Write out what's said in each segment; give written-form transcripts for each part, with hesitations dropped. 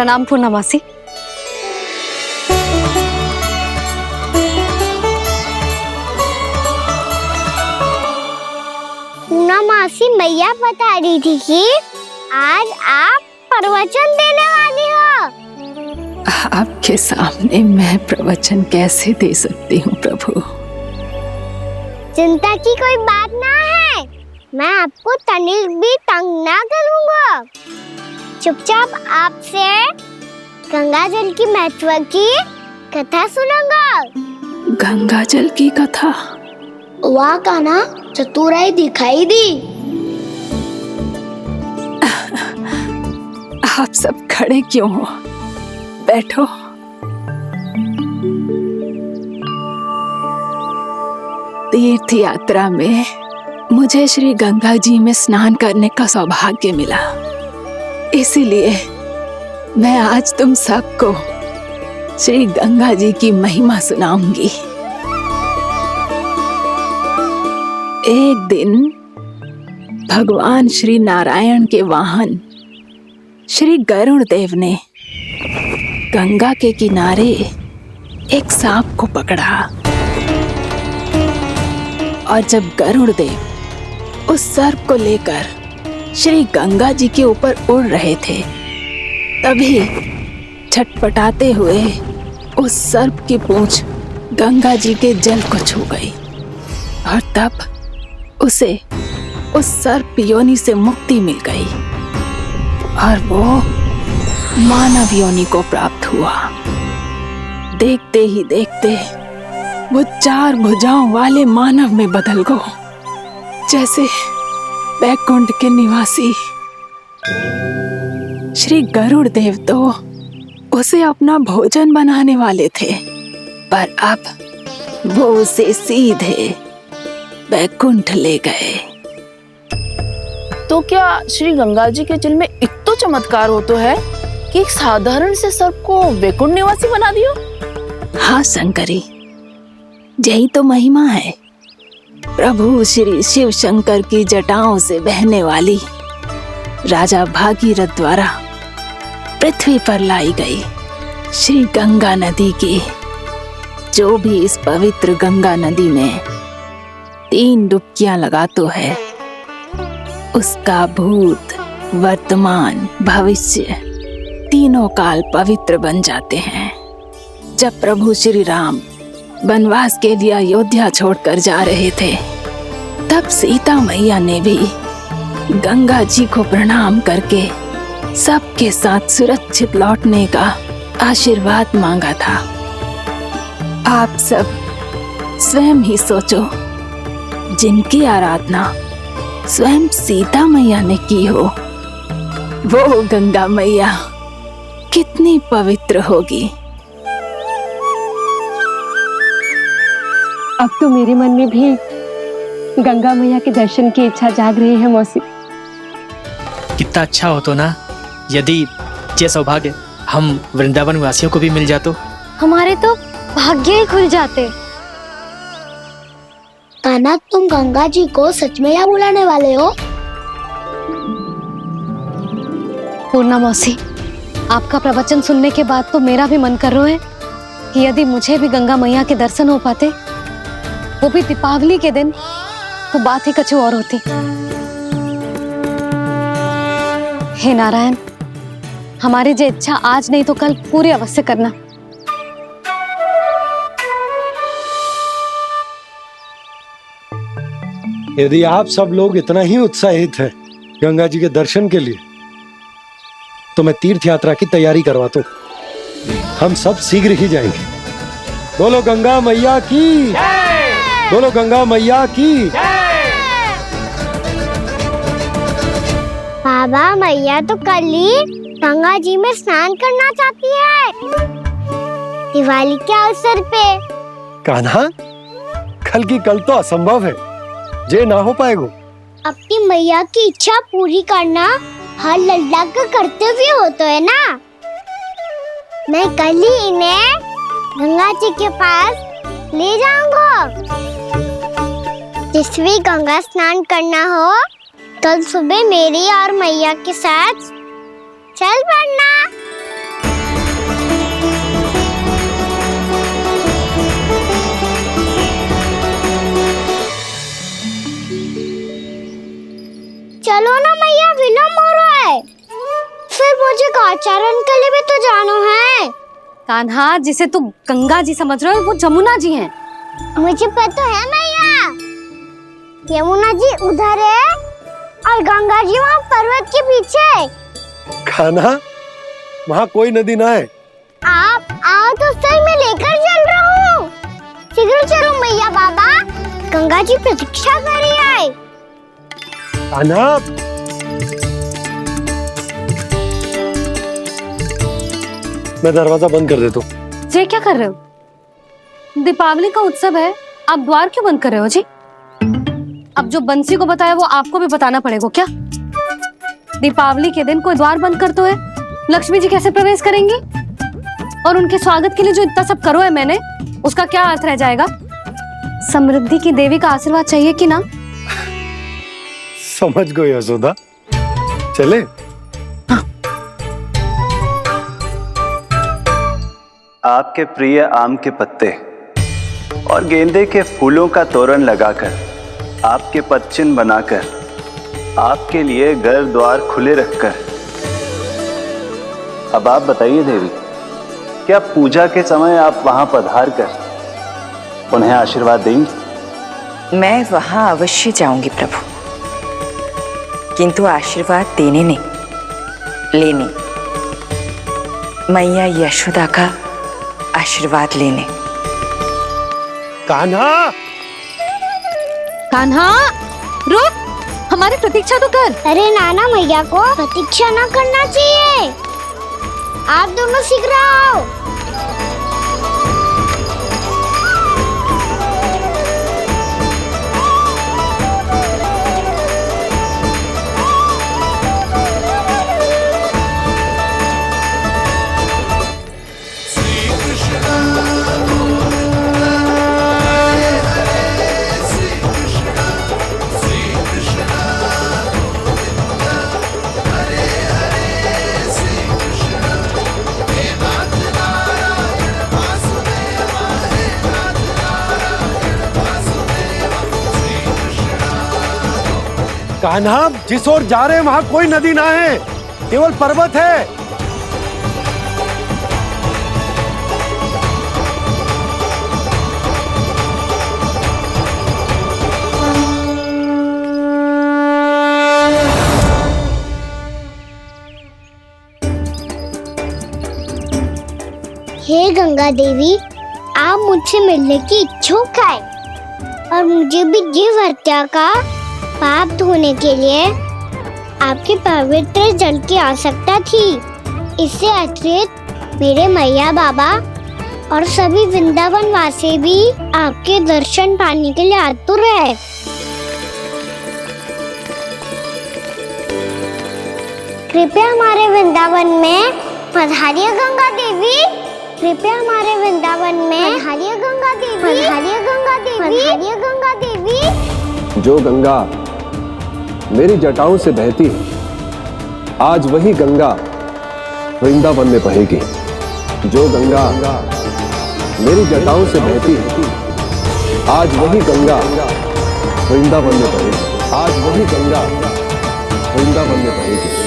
प्रणाम पूर्णा मासी। पूर्णा मासी, मैया बता रही थी कि आज आप प्रवचन देने वाली हो। आपके सामने मैं प्रवचन कैसे दे सकती हूँ प्रभु? चिंता की कोई बात ना है, मैं आपको तनिक भी तंग ना करूँगा। चुपचाप आपसे गंगा जल की महत्व की कथा सुनूंगा। गंगा जल की कथा? वाह कान्हा, चतुराई दिखाई दी। आप सब खड़े क्यों हो? बैठो। तीर्थ यात्रा में मुझे श्री गंगा जी में स्नान करने का सौभाग्य मिला, इसीलिए मैं आज तुम सबको श्री गंगा जी की महिमा सुनाऊंगी। एक दिन भगवान श्री नारायण के वाहन श्री गरुड़ देव ने गंगा के किनारे एक सांप को पकड़ा, और जब गरुड़ देव उस सर्प को लेकर श्री गंगा जी के ऊपर उड़ रहे थे, तभी छटपटाते हुए उस सर्प की पूंछ गंगा जी के जल को छू गई, और तब उसे उस सर्प योनि से मुक्ति मिल गई और वो मानव योनि को प्राप्त हुआ। देखते ही देखते वो 4 भुजाओं वाले मानव में बदल गो, जैसे बैकुंठ के निवासी। श्री गरुड़ देव तो उसे अपना भोजन बनाने वाले थे, पर अब वो उसे सीधे बैकुंठ ले गए। तो क्या श्री गंगा जी के जल में इतना चमत्कार हो तो है कि एक साधारण से सर्प को वैकुंठ निवासी बना दियो? हाँ शंकरी, यही तो महिमा है। प्रभु श्री शिव शंकर की जटाओं से बहने वाली राजा भागीरथ द्वारा पृथ्वी पर लाई गई श्री गंगा नदी की, जो भी इस पवित्र गंगा नदी में 3 डुबकियां लगातो है, उसका भूत, वर्तमान, भविष्य तीनों काल पवित्र बन जाते हैं। जब प्रभु श्री राम वनवास के लिए अयोध्या छोड़कर जा रहे थे, तब सीता मैया ने भी गंगा जी को प्रणाम करके सबके साथ सुरक्षित लौटने का आशीर्वाद मांगा था। आप सब स्वयं ही सोचो, जिनकी आराधना स्वयं सीता मैया ने की हो, वो गंगा मैया कितनी पवित्र होगी। अब तो मेरे मन में भी गंगा मैया के दर्शन की इच्छा जाग रही है मौसी। कितना अच्छा हो तो ना यदि ये सौभाग्य हम वृंदावन वासियों को भी मिल जातो। हमारे तो भाग्य ही खुल जाते। कान्हा, तुम गंगा जी को सच में यहाँ बुलाने वाले हो? पूर्णा मौसी, आपका प्रवचन सुनने के बाद तो मेरा भी मन कर रहा है कि यदि मुझे भी गंगा मैया के दर्शन हो पाते, वो भी दीपावली के दिन, तो बात ही कुछ और होती। हे नारायण, हमारी जो इच्छा आज नहीं तो कल पूरी अवश्य करना। यदि आप सब लोग इतना ही उत्साहित हैं गंगा जी के दर्शन के लिए, तो मैं तीर्थ यात्रा की तैयारी करवाता हूँ। हम सब शीघ्र ही जाएंगे। बोलो गंगा मैया की, बोलो गंगा मैया की। बाबा, मैया तो कल ही गंगा जी में स्नान करना चाहती है, दिवाली के अवसर पे। कान्हा, कल की कल तो असंभव है, जे ना हो पाएगा। अपनी मैया की इच्छा पूरी करना हर लल्ला का कर्तव्य होता है ना। मैं कल ही इन्हें गंगा जी के पास ले जाऊंगा। जिस भी गंगा स्नान करना हो, कल सुबह मेरी और मैया के साथ चल पड़ना। तो जानो है। कान्हा, जिसे तू गंगा जी समझ रहे हो वो जमुना जी हैं। मुझे पता है मैया, यमुना जी उधर है और गंगा जी वहाँ पर्वत के पीछे। कान्हा, वहाँ कोई नदी ना है। आप आओ तो सही, मैं लेकर चल रहा हूँ। शीघ्र चलो मैया बाबा, गंगा जी प्रतीक्षा कर रही है। कान्हा, मैं दरवाजा बंद कर देता हूँ। ये क्या कर रहे हो? दीपावली का उत्सव है, आप द्वार क्यों बंद कर रहे हो जी? अब जो बंसी को बताया वो आपको भी बताना पड़ेगा क्या? दीपावली के दिन कोई द्वार बंद कर तो है, लक्ष्मी जी कैसे प्रवेश करेंगी? और उनके स्वागत के लिए जो इतना सब करो है मैंने, उसका क्या अर्थ रह जाएगा? समृद्धि की देवी का आशीर्वाद चाहिए कि ना? समझ गई यशोदा, चले। आपके प्रिय आम के पत्ते और गेंदे के फूलों का तोरण लगाकर, आपके पदचिन्ह बनाकर, आपके लिए घर द्वार खुले रखकर, अब आप बताइए देवी, क्या पूजा के समय आप वहां पधार कर उन्हें आशीर्वाद देंगी? मैं वहां अवश्य जाऊंगी प्रभु, किंतु आशीर्वाद देने नहीं, लेने, मैया यशोदा का आशीर्वाद लेने। कान्हा, कान्हा, रुक, हमारी प्रतीक्षा तो कर। अरे नाना, मैया को प्रतीक्षा ना करना चाहिए। आप दोनों शीघ्र आओ। कान्हा, जिस ओर जा रहे हैं वहाँ कोई नदी ना है, केवल पर्वत है। हे गंगा देवी, आप मुझसे मिलने की इच्छुक है और मुझे भी जीव हत्या का पाप धोने के लिए आपके पवित्र जल की आवश्यकता थी। इससे अतिरिक्त मेरे मैया बाबा और सभी वृंदावन वासी भी आपके दर्शन पाने के लिए आतुर है। कृपया हमारे वृंदावन में पधारिए गंगा देवी, कृपया हमारे वृंदावन में पधारिए गंगा देवी, पधारिए गंगा देवी, पधारिए गंगा देवी। जो गंगा मेरी जटाओं से बहती है, आज वही गंगा वृंदावन में बहेगी। जो गंगा मेरी जटाओं से बहती है, आज वही गंगा वृंदावन में बहेगी। आज वही गंगा वृंदावन में बहेगी।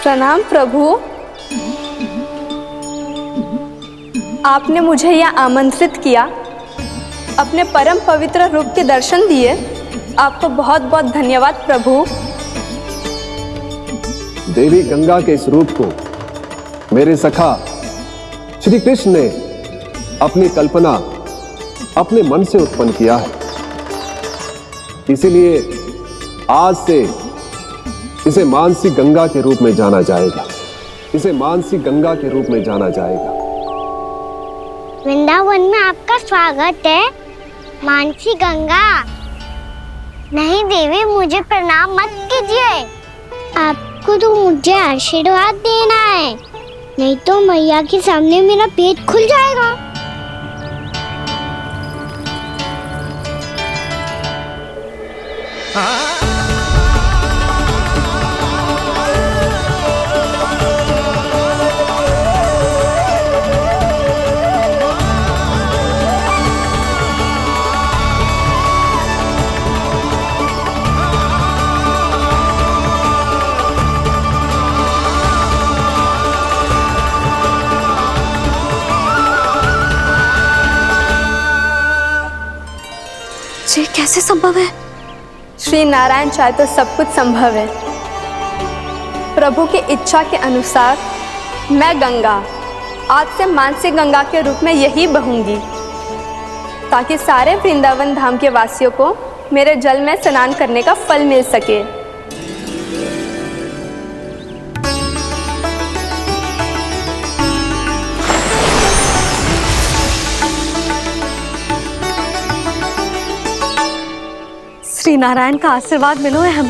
प्रणाम प्रभु, आपने मुझे यहाँ आमंत्रित किया, अपने परम पवित्र रूप के दर्शन दिए, आपको बहुत बहुत धन्यवाद प्रभु। देवी गंगा के इस रूप को मेरे सखा श्री कृष्ण ने अपनी कल्पना अपने मन से उत्पन्न किया है, इसीलिए आज से इसे मानसी गंगा के रूप में जाना जाएगा। इसे मानसी गंगा के रूप में जाना जाएगा। वृंदावन में आपका स्वागत है मानसी गंगा। नहीं देवी, मुझे प्रणाम मत कीजिए। आपको तो मुझे आशीर्वाद देना है, नहीं तो मैया के सामने मेरा पेट खुल जाएगा। ये कैसे संभव है? श्री नारायण चाहे तो सब कुछ संभव है। प्रभु की इच्छा के अनुसार मैं गंगा आज से मानसी गंगा के रूप में यही बहूंगी, ताकि सारे वृंदावन धाम के वासियों को मेरे जल में स्नान करने का फल मिल सके। श्री नारायण का आशीर्वाद मिलो है, हम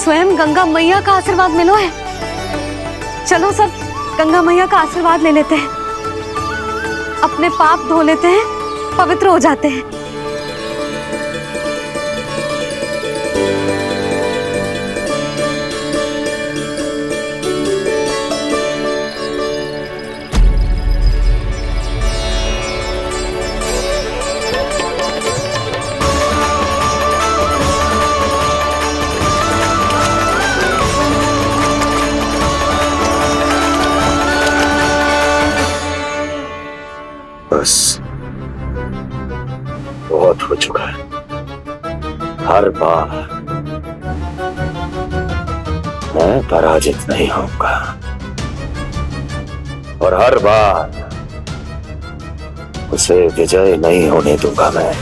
स्वयं गंगा मैया का आशीर्वाद मिलो है। चलो सब गंगा मैया का आशीर्वाद ले लेते हैं, अपने पाप धो लेते हैं, पवित्र हो जाते हैं। बस बहुत हो चुका है। हर बार मैं पराजित नहीं होऊंगा और हर बार उसे विजय नहीं होने दूंगा मैं।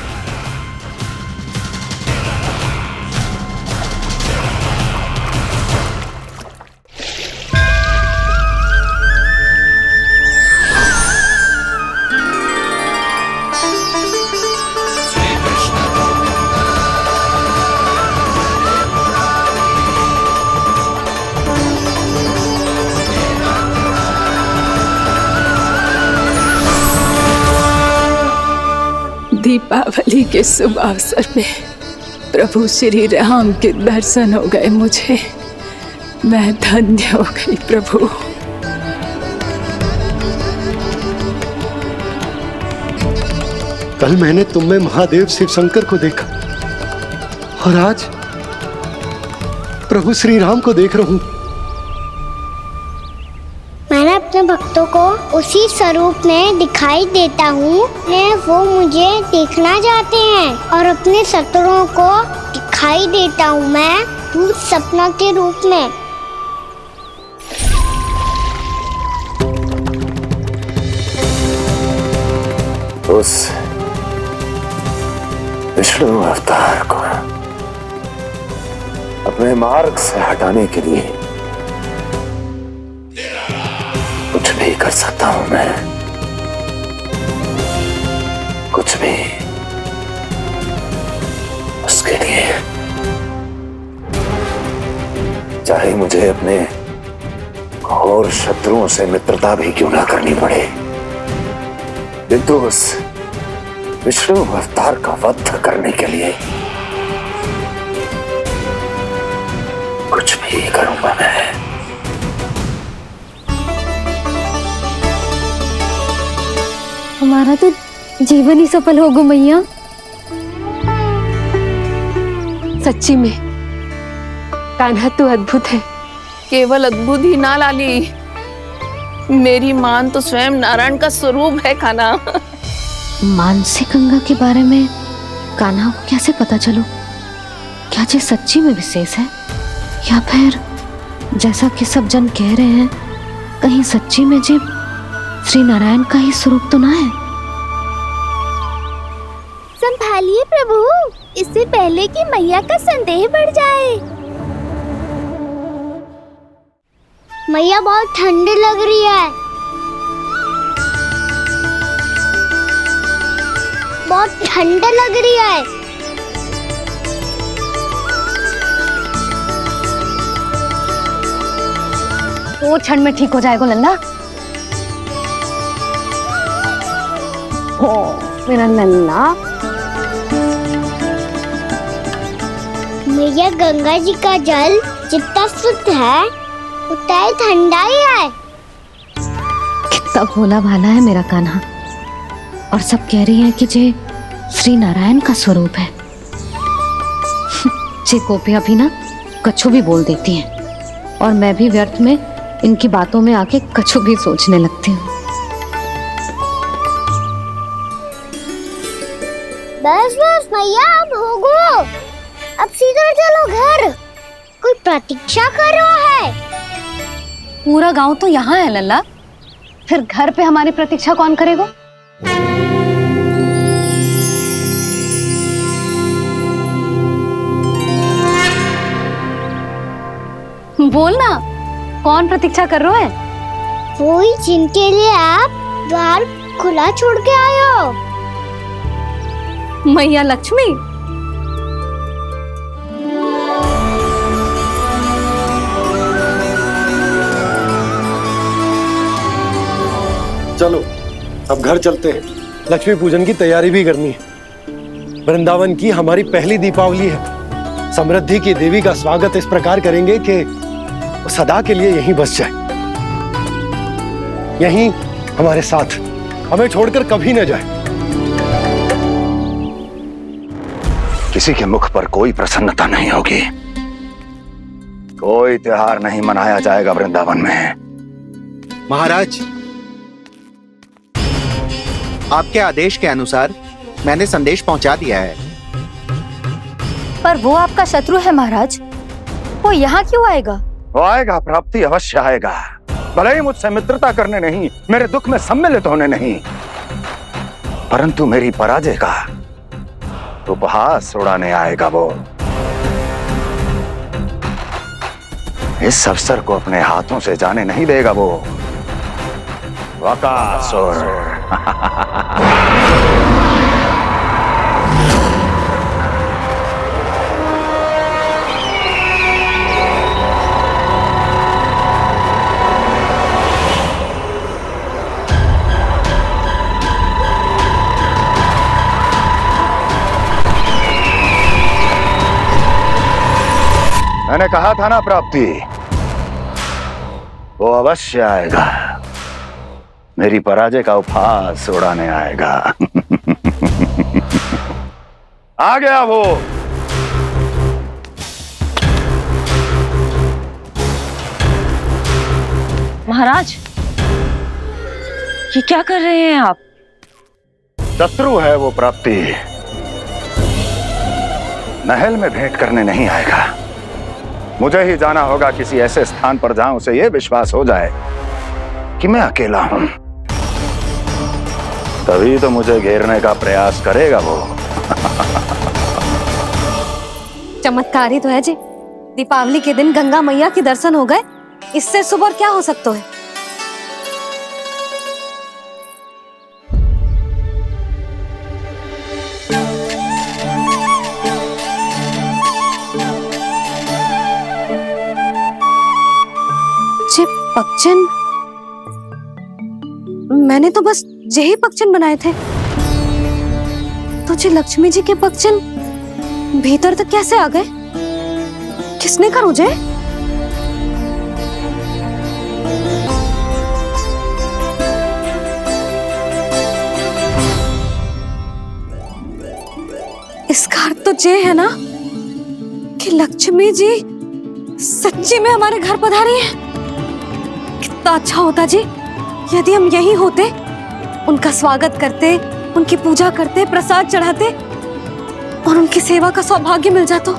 दीपावली के शुभ अवसर पे प्रभु श्री राम के दर्शन हो गए मुझे। मैं धन्य हो गई प्रभु। कल मैंने तुम में महादेव शिव शंकर को देखा और आज प्रभु श्री राम को देख रहा हूं। मैंने अपने भक्तों को उसी स्वरूप में दिखाई देता हूँ, वो मुझे देखना चाहते हैं और अपने शत्रुओं को दिखाई देता हूँ मैं भूत सपना के रूप में। उस विष्णु अवतार को अपने मार्ग से हटाने के लिए कुछ भी कर सकता हूं मैं, कुछ भी। उसके लिए चाहे मुझे अपने घोर शत्रुओं से मित्रता भी क्यों ना करनी पड़े, किंतु उस विष्णु अवतार का वध करने के लिए कुछ भी करूंगा मैं। हमारा तो जीवन ही सफल होगा मैया। सच्ची में कान्हा तू अद्भुत है। केवल अद्भुत ही ना लाली, मेरी मान तो स्वयं नारायण का स्वरूप है कान्हा। मानसी गंगा के बारे में कान्हा को कैसे पता चलो? क्या ये सच्ची में विशेष है या फिर जैसा कि सब जन कह रहे हैं, कहीं सच्ची में जी श्री नारायण का ही स्वरूप तो ना है? संभालिए प्रभु, इससे पहले कि मैया का संदेह बढ़ जाए। मैया बहुत ठंडी लग रही है। बहुत ठंडा लग रही है। वो क्षण में ठीक हो जाएगा लल्ला। ओ मेरा लल्ला। मैया गंगा जी का जल जितना शुद्ध है उतना ही ठंडा ही है। कितना भोला भाला है मेरा कान्हा। और सब कह रही हैं कि ये श्री नारायण का स्वरूप है। ये गोपियां भी ना कछु भी बोल देती हैं और मैं भी व्यर्थ में इनकी बातों में आके कछु भी सोचने लगती हूँ। बस बस मैया, अब होगो, अब सीधा चलो घर। कोई प्रतीक्षा कर रहा है। पूरा गांव तो यहाँ है लल्ला, फिर घर पे हमारी प्रतीक्षा कौन करेगा? बोल ना, कौन प्रतीक्षा कर रहे हैं? वही जिनके लिए आप द्वार खुला छोड़ के आए हो। मैया लक्ष्मी। चलो अब घर चलते हैं। लक्ष्मी पूजन की तैयारी भी करनी है। वृंदावन की हमारी पहली दीपावली है। समृद्धि की देवी का स्वागत इस प्रकार करेंगे कि वो सदा के लिए यहीं बस जाए, यहीं हमारे साथ, हमें छोड़कर कभी न जाए। किसी के मुख पर कोई प्रसन्नता नहीं होगी, कोई त्योहार नहीं मनाया जाएगा वृंदावन में। महाराज, आपके आदेश के अनुसार मैंने संदेश पहुंचा दिया है। पर वो आपका शत्रु है महाराज, वो यहाँ क्यों आएगा? वो आएगा, प्राप्ति अवश्य आएगा। भले ही मुझसे मित्रता करने नहीं, मेरे दुख में सम्मिलित होने नहीं, परंतु मेरी पराजय का उपहास उड़ाने आएगा वो। इस अवसर को अपने हाथों से जाने नहीं देगा वो। वकासुर। मैंने कहा था ना प्राप्ति, वो अवश्य आएगा, मेरी पराजय का उपहास उड़ाने आएगा। आ गया वो। महाराज, ये क्या कर रहे हैं आप? शत्रु है वो प्राप्ति, महल में भेंट करने नहीं आएगा। मुझे ही जाना होगा किसी ऐसे स्थान पर जहां उसे यह विश्वास हो जाए कि मैं अकेला हूं, तभी तो मुझे घेरने का प्रयास करेगा वो। चमत्कार ही तो है जी। दीपावली के दिन गंगा मैया के दर्शन हो गए, इससे शुभ और क्या हो सकता है? पक्षन, मैंने तो बस यही पक्षन बनाए थे, तो जी लक्ष्मी जी के पक्षन भीतर तक कैसे आ गए? किसने कर मुझे? इसका अर्थ तो ये है ना कि लक्ष्मी जी सच्ची में हमारे घर पधारी हैं। कितना अच्छा होता जी यदि हम यही होते, उनका स्वागत करते, उनकी पूजा करते, प्रसाद चढ़ाते और उनकी सेवा का सौभाग्य मिल जाता।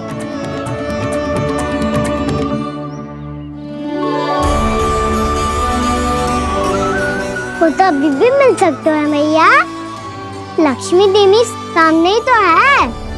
वो तो अभी भी मिल सकता है मैया, लक्ष्मी देवी सामने ही तो है।